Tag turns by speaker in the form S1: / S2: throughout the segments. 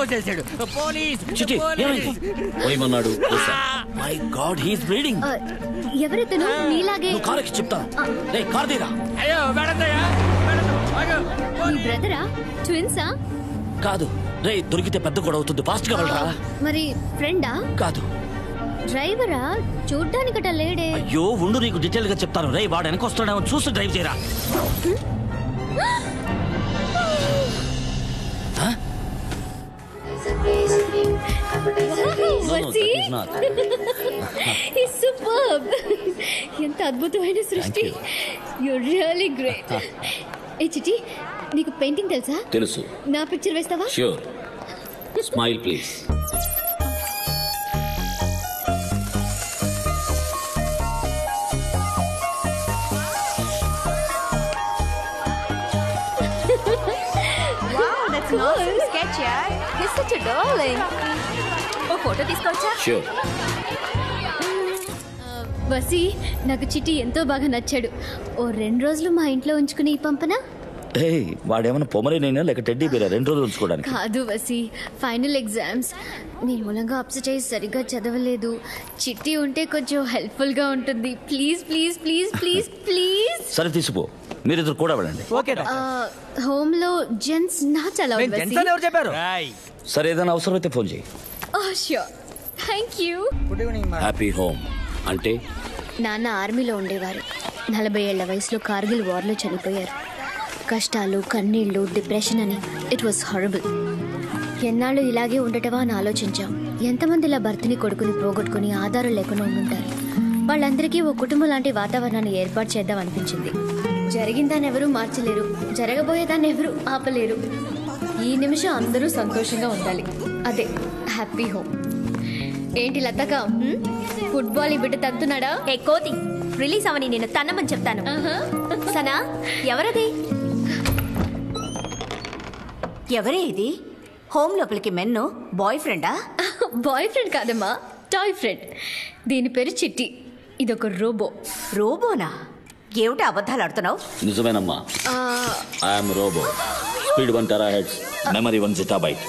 S1: తోసేసాడు. Police
S2: పోయమన్నాడు. My god, he is bleeding.
S3: ఎవరితను? నీలాగే.
S2: కారుకి చెప్తాను. రే కార్ తీరా.
S1: అయ్యో వెడదయ్యా.
S3: మీ బ్రదరా? ట్విన్సా?
S2: కాదు రే, దొరికితే పెద్ద గొడవ అవుతుంది. ఫాస్ట్ గా వెళ్ళరా.
S3: మరి ఫ్రెండా?
S2: కాదు.
S3: డ్రైవరా? చూడ్డానికట లేడే.
S2: అయ్యో ఉండు, నీకు డీటెయిల్ గా చెప్తాను. రే వాడు వెనక వస్తాడేమో చూసి డ్రైవ్ చేయరా.
S3: ఎంత అద్భుతమైన సృష్టి. You really great. ఏ చిట్టి, నీకు పెయింటింగ్ తెలుసా?
S2: తెలుసు.
S3: నా పిక్చర్ వేస్తావా?
S2: Sure. Smile please.
S3: Sketch, yeah. He's such a darling. ఓ ఫోటో తీసుకోవచ్చా?
S2: ష్యూర్.
S3: వసి, నాకు చిట్టి ఎంతో బాగా నచ్చాడు. ఓ 2 రోజులు మా ఇంట్లో ఉంచుకుని పంపనా?
S2: వాడేమన్నా పొమరేనైనా లేక టెడ్డీ బేరా 2 రోజులు ఉంచుకోవడానికి?
S3: కాదు వసి, ఫైనల్ ఎగ్జామ్స్. నీ మూలంగా అప్సెట్ అయ్యి సరిగ్గా చదవలేదు. చిట్టి ఉంటే కొంచెం హెల్ప్ఫుల్ గా ఉంటుంది. Please please please please please.
S2: సరే తీసుకో, మీరిద్దరు కూడా వెళ్ళండి.
S3: హోమ్ లో జెంట్స్ నాట్ అలౌడ్.
S1: ఎవరు చెప్పారు?
S2: సరే, ఏదైనా అవసరమైతే ఫోన్ చేయి.
S3: Sure. Thank you.
S2: Happy home అంటే
S3: నాన్న ఆర్మీలో ఉండేవారు. 40 ఏళ్ల వయసులో కార్గిల్ వార్లో చనిపోయారు. కష్టాలు, కన్నీళ్లు, డిప్రెషన్ అని. It was horrible. ఎన్నాళ్ళు ఇలాగే ఉండటవా అని ఆలోచించాం. ఎంతమంది ఇలా భర్తని కొడుకుని పోగొట్టుకుని ఆధారం లేకుండా ఉండుంటారు. వాళ్ళందరికీ ఓ కుటుంబం లాంటి వాతావరణాన్ని ఏర్పాటు చేద్దాం అనిపించింది. జరిగిందాన్ని ఎవరూ మార్చలేరు, జరగబోయేదాన్ని ఎవరూ ఆపలేరు. ఈ నిమిషం అందరూ సంతోషంగా ఉండాలి. అదే హ్యాపీ హోమ్. ఏంటి లతక, ఫుట్బాల్ ఈ బిడ్డ తంతున్నాడా?
S4: ఏ కోతి, రిలీజ్ అవని నేను తన్నమని చెప్తాను. సనా, ఎవరది? ఎవరే ఇది? హోమ్ లోపలికి మెన్ను బాయ్ ఫ్రెండా?
S3: బాయ్ ఫ్రెండ్ కాదమ్మా, టాయ్ ఫ్రెండ్. దీని పేరు చిట్టి. ఇదొక రోబో.
S4: రోబోనా? ఏమిటి అబద్ధాలు ఆడుతున్నావు?
S2: నిజమేనమ్మా. I am robot. Speed 1 terahertz, memory 1 zettabyte.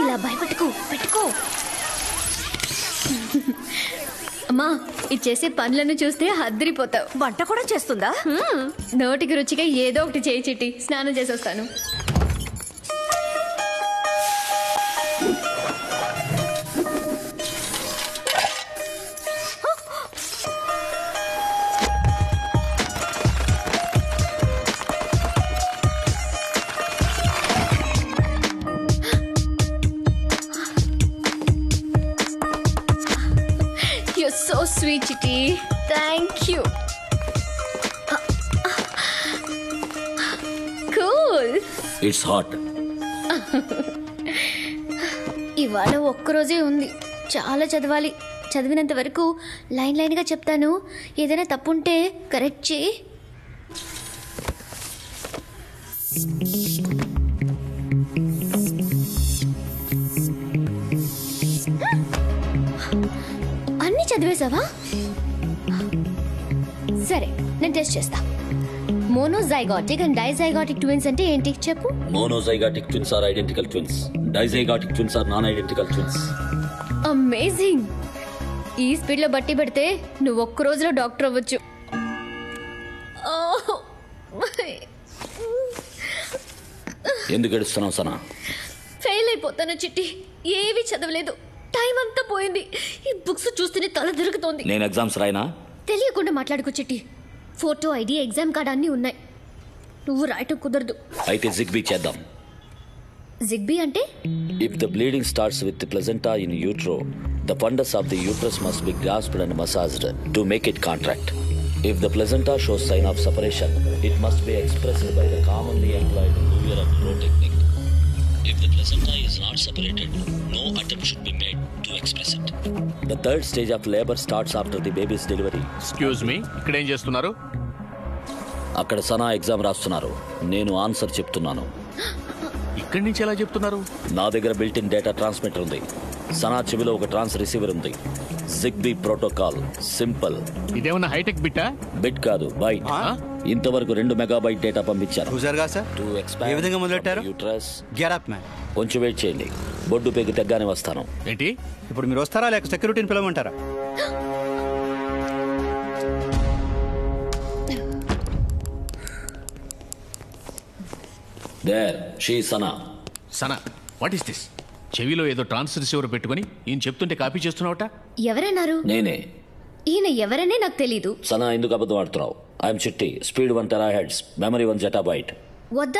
S3: ఇలా భయపెట్టుకో, పెట్టుకో. అమ్మా, ఇది చేసే పనులను చూస్తే హద్దరిపోతావు.
S4: వంట కూడా చేస్తుందా?
S3: నోటికి రుచిగా ఏదో ఒకటి చేయి చిట్టి. స్నానం చేసి వస్తాను. You're so sweet, Chitti. Thank you. Cool.
S2: It's hot.
S3: ఇవాళ ఒక్కరోజే ఉంది. చాలా చదవాలి. చదివినంత వరకు లైన్ లైన్గా చెప్తాను. ఏదైనా తప్పుంటే కరెక్ట్ చేయి. అన్నీ చదివేశావా? సరే, నేను టెస్ట్ చేస్తా. మోనోజైగాటిక్ అండ్ డైజైగాటిక్ ట్విన్స్ అంటే ఏంటి చెప్పు?
S2: Monozygotic twins are identical twins. Dizygotic twins are non identical twins.
S3: Amazing. ఈ స్పీడ్ లో బట్టి పెడితే నువ్వు ఒక్క రోజులో డాక్టర్ అవ్వచ్చు.
S2: ఎందుకు ఏడుస్తున్నావు సనా?
S3: ఫెయిల్ అయిపోతాను చిట్టి. ఏవి చదవలేదు, టైం అంతా పోయింది. ఈ బుక్స్ చూస్తేనే తల తిరుగుతోంది.
S2: నేను ఎగ్జామ్స్ రాయనా?
S3: తెలియకుండా మాట్లాడుకో చిట్టి. ఫోటో, ఐడి, ఎగ్జామ్ కార్డ్ అన్నీ ఉన్నాయి. నువ్వు రాయటం కుదరదు.
S2: అయితే జిగ్బీ చేద్దాం.
S3: జిగ్బీ అంటే?
S2: If the bleeding starts with the placenta in utero, the fundus of the uterus must be grasped and massaged to make it contract. If the placenta shows sign of separation, it must be expressed by the commonly employed Luer and Rowe technique. If the placenta is not separated, no attempt should be made to express it. The third stage of labor starts after the baby's delivery.
S5: Excuse me, ఇక్కడ ఏం చేస్తున్నారు?
S2: అక్కడ Sana exam రాస్తున్నారు, నేను answer చెప్తున్నాను.
S5: ఇక్కడి నుంచి ఎలా చెప్తున్నారు?
S2: నా దగ్గర బిల్ట్ ఇన్ డేటా ట్రాన్స్మిటర్ ఉంది. సనా చెవిలో ఒక ట్రాన్స్ రిసీవర్ ఉంది. Zigbee protocol simple.
S5: ఇదేమన్నా హైటెక్ బిట్టా?
S2: బిట్ కాదు, బైట్. ఇంతవరకు 2 మెగాబైట్ డేటా పంపించాను.
S6: చూసారుగా సార్ ఏ విధంగా మొదలెట్టారు?
S2: Uterus
S6: get up man.
S2: కొంచెం వెయిట్ చేయండి, బొడ్డు పెగ్గు తెగ్గానే వస్తాను.
S5: ఏంటి
S6: ఇప్పుడు మీరు వస్తారా లేక సెక్యూరిటీని పిలవమంటారా?
S2: There she Sana.
S5: Sana, what is this? చెవిలో ఏదో ట్రాన్స్ రిసీవర్ పెట్టుకుని ఈయన చెప్తుంటే కాపీ చేస్తున్నావట.
S3: ఎవరన్నారు?
S2: నేనే.
S3: ఈయన ఎవరనే నాకు తెలీదు.
S2: సనా, ఎందుకు అబద్ధం ఆడుతున్నావు? ఐఎమ్ చిట్టి, స్పీడ్ 1 టెరాహెర్ట్జ్, మెమరీ 1 జెటాబైట్.
S3: వద్ద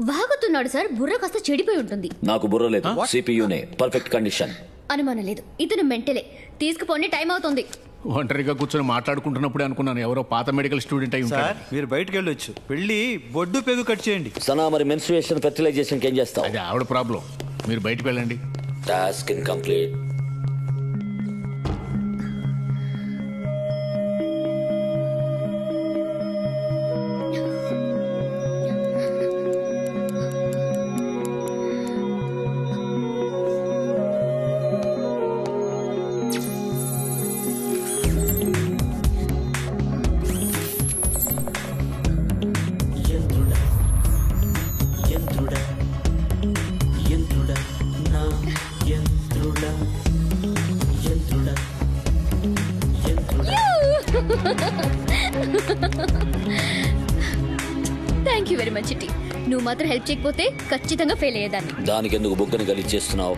S3: వాగుతున్నాడు సార్, బుర్ర కాస్త చెడిపోయి ఉంటుంది.
S2: నాకు బుర్ర లేదు, సిపియునే పర్ఫెక్ట్ కండిషన్.
S3: అనుమానం లేదు, ఇతను మెంటలే. తీసుకుపోండి, టైం అవుతుంది.
S5: ఒంటరిగా కూర్చొని మాట్లాడుకుంటున్నప్పుడే అనుకున్నాను ఎవరో పాత మెడికల్ స్టూడెంట్ అయి
S6: సార్
S5: ఉంటాడు.
S6: మీరు బయటకు వెళ్ళొచ్చు, వెళ్ళి బొడ్డు పెగు కట్ చేయండి.
S2: సనా, మరి మెన్స్ట్రుయేషన్ ఫెర్టిలైజేషన్ ఏం చేస్తావు?
S5: అది ఆవిడ ప్రాబ్లం, మీరు బయటకు వెళ్ళండి.
S2: Task incomplete.
S3: Thank you very much చిట్టి. నువ్వు మాత్రం హెల్ప్ చేయకపోతే ఖచ్చితంగా ఫెయిల్ అయ్యేదాన్ని.
S2: దానికి ఎందుకు బుగ్గని గలిచేస్తున్నావు?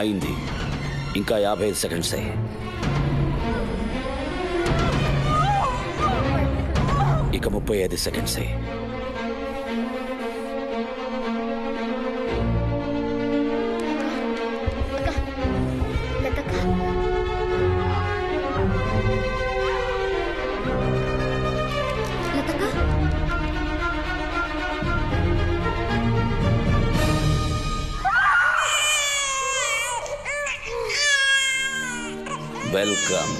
S2: అయింది, ఇంకా 55 సెకండ్సే. ఇక 35 సెకండ్సే. వెల్కమ్.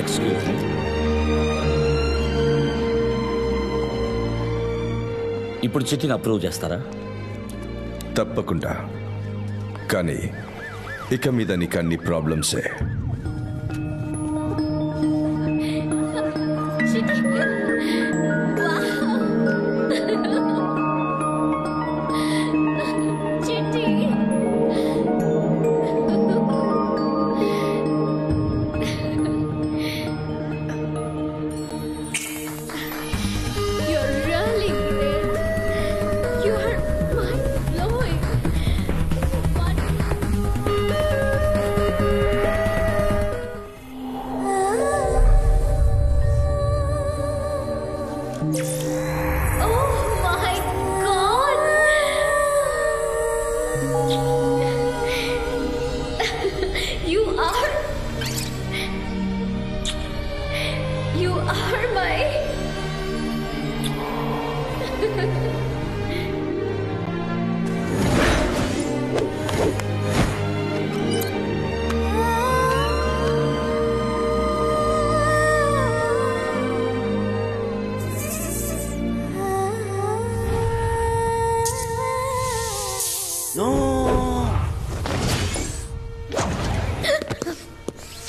S2: Excuse me. ఇప్పుడు చిట్టిని అప్రూవ్ చేస్తారా?
S7: తప్పకుండా, కానీ ఇక మీద నీకు అన్ని ప్రాబ్లమ్సే.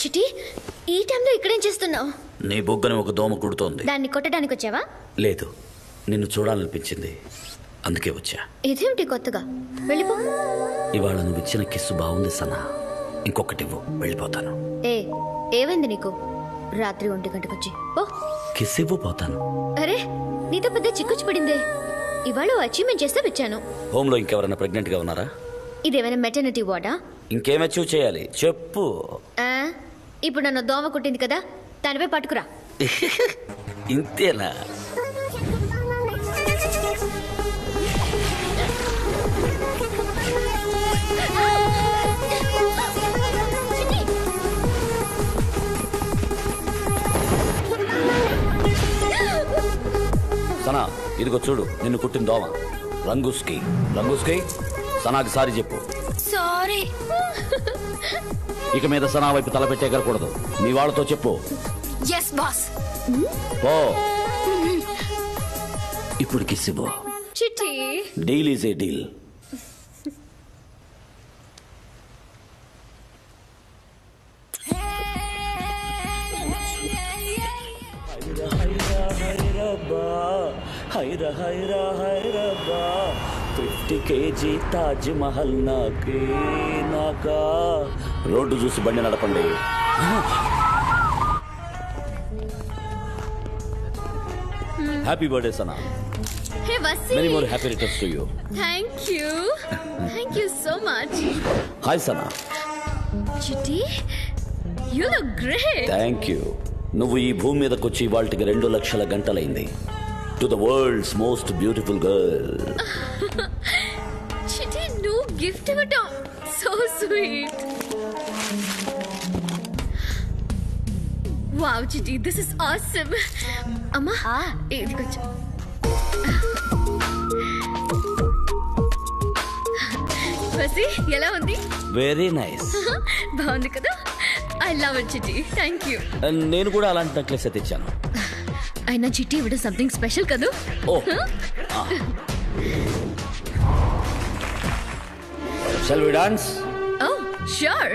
S3: చిట్టి, ఈ టైంలో ఇక్కడేం చేస్తున్నావు?
S2: నీ బొగ్గని ఒక దోమ కుడుతోంది.
S3: దాన్ని కొట్టడానికి వచ్చావా?
S2: లేదు, నిన్ను చూడాలనిపించింది, అందుకే వచ్చా.
S3: ఇదేమిటి కొత్తగా? వెళ్ళిపో.
S2: ఇవాళ నువ్వు ఇచ్చిన కిస్సు బాగుంది సనా, ఇంకొకటి ఇవ్వు, వెళ్ళిపోతాను.
S3: ఏమైంది నీకు? రాత్రి 1 గంటకు వచ్చి పో.
S2: కిస్ ఇవ్వు, పోతాను.
S3: అరే, నీతో పెద్ద చిక్కుచ్చు పడిందే. ఇవాళ అచీవ్మెంట్ చేస్తే వచ్చాను.
S2: హోమ్ లో ఇంకెవరైనా ప్రెగ్నెంట్ గా ఉన్నారా?
S3: ఇదేమైనా మెటర్నిటీ వార్డా?
S2: ఇంకేం అచీవ్ చేయాలి చెప్పు.
S3: ఇప్పుడు నన్ను దోమ కుట్టింది కదా, దానిపై పట్టుకురా.
S2: ఇంతేనా? సనా, ఇదిగో చూడు, నిన్ను కుట్టిన దోమ. రంగుస్కి సనాకి సారీ చెప్పు.
S3: సారీ.
S2: ఇక మీద సనా వైపు తలపెట్టి ఎగరకూడదు. మీ వాళ్ళతో చెప్పు.
S3: Yes boss.
S2: ఓ ఇప్పుడు కిసిబో.
S3: Chitti.
S2: Deal is a deal. హైరా హైరా హైరబ్బా 50 kg తాజ్ మహల్ నాకే నాకా. రోడ్డు చూసి బండి నడపండి. Happy birthday Sana.
S3: Hey Vasi.
S2: Many more happy returns to you.
S3: Thank you so much.
S2: Hi Sana.
S3: Chitti you look great.
S2: Thank you. నువ్వు ఈ భూమి మీదకి వచ్చి వాళ్ళకి 2 లక్షల గంటలైంది. To the world's most beautiful girl.
S3: Chitti నువ్వు గిఫ్ట్ ఇవ్వటం so sweet. Wow Chitti this is awesome. అమ్మా ఇది కొంచెం. వసి ఎలా ఉంది?
S2: Very nice.
S3: బాగుంది కదా. ఐ లవ్ ఇట్ చిట్టి. Thank you.
S2: నేను కూడా అలాంటి నెక్లెస్ తెచ్చాను.
S3: అయినా చిట్టి ఇవ్వడం సంథింగ్ స్పెషల్ కదా.
S2: Oh shall we dance?
S3: Oh sure.